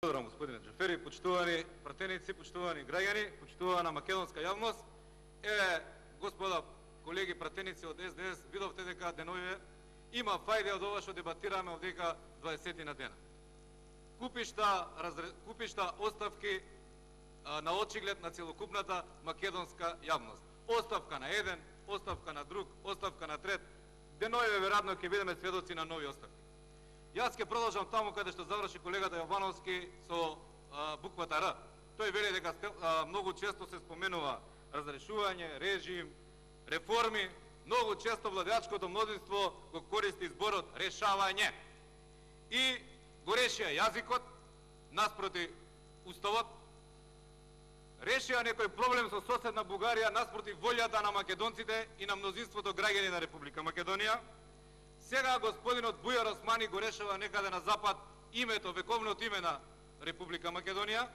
Благодарам, господине Джафери, почитувани пратеници, почитувани граѓани, почитувана македонска јавност. Господа колеги пратеници од СДС, видовте дека деновиве има фајде од ова што дебатираме овдека 20 на дена. Купишта оставки на очиглед на целокупната македонска јавност. Оставка на еден, оставка на друг, оставка на трет. Деновиве веројатно ќе бидеме сведоци на нови оставки. Јас ќе продолжам таму каде што заврши колегата Јовановски со буквата Р. Тој вели дека многу често се споменува разрешување, режим, реформи, многу често владеачкото мнозинство го користи зборот решавање. И го решија јазикот наспроти уставот, решија некој проблем со соседна Бугарија наспроти волјата на македонците и на мнозинството граѓани на Република Македонија. Сега господинот Бујар Османи го решава некаде на запад името, вековното име на Република Македонија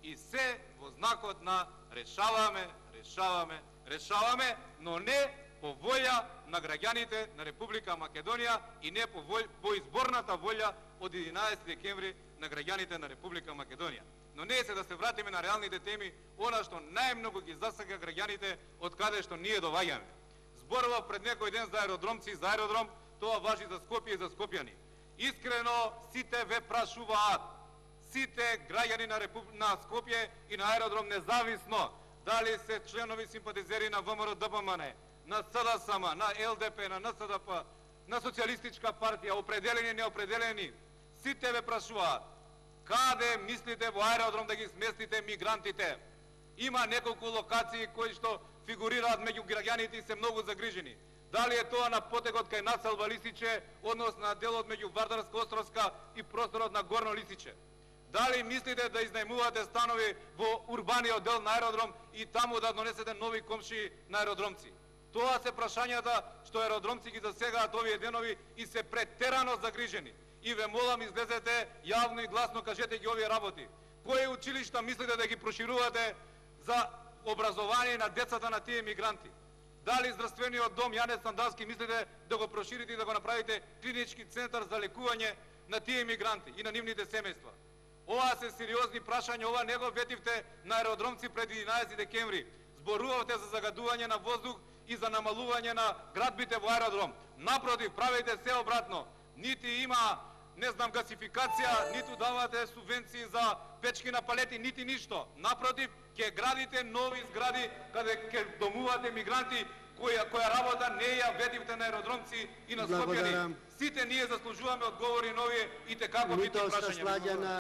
и се во знакот на решаваме, решаваме, решаваме, но не по волја на граѓаните на Република Македонија и не по изборната волја од 11 декември на граѓаните на Република Македонија. Но не се да се вратиме на реалните теми, она што најмногу ги засака граѓаните од каде што ние доваѓаме. Зборував пред некој ден за аеродромци и за аеродром, тоа важи за Скопје и за скопјани. Искрено сите ве прашуваат, сите граѓани на Скопје и на аеродром, независно дали се членови симпатизери на ВМРО ДПМН, на СДСМ, на ЛДП, на НСДП, на Социјалистичка партија, определени, неопределени, сите ве прашуваат каде мислите во аеродром да ги сместите мигрантите. Има неколку локации кои што фигурираат меѓу граѓаните и се многу загрижени. Дали е тоа на потегот кај населба Лисиче, односно на делот меѓу Вардарска Островска и просторот на Горно Лисиче? Дали мислите да изнајмувате станови во урбаниот дел на аеродром и таму да донесете нови комшии на аеродромци? Тоа се прашањата што аеродромци ги засегаат овие денови и се претерано загрижени. И ве молам, излезете јавно и гласно, кажете ги овие работи. Кои училишта мислите да ги проширувате за образование на децата на тие мигранти? Дали здравствениот дом Јане Сандански мислите да го проширите и да го направите клинички центар за лекување на тие мигранти и на нивните семејства? Ова се сериозни прашања, ова не го ветивте на аеродромци пред 11 декември. Зборувавте за загадување на воздух и за намалување на градбите во аеродром. Напротив, правите се обратно. Нити има, не знам, гасификација, ниту давате субвенции за печки на палети, нити ништо. Напротив, ќе градите нови згради каде ќе домувате мигранти која работа не ја ветивте на аеродромци и на скопјани. Сите ние заслужуваме одговори нови и те како бити прашања.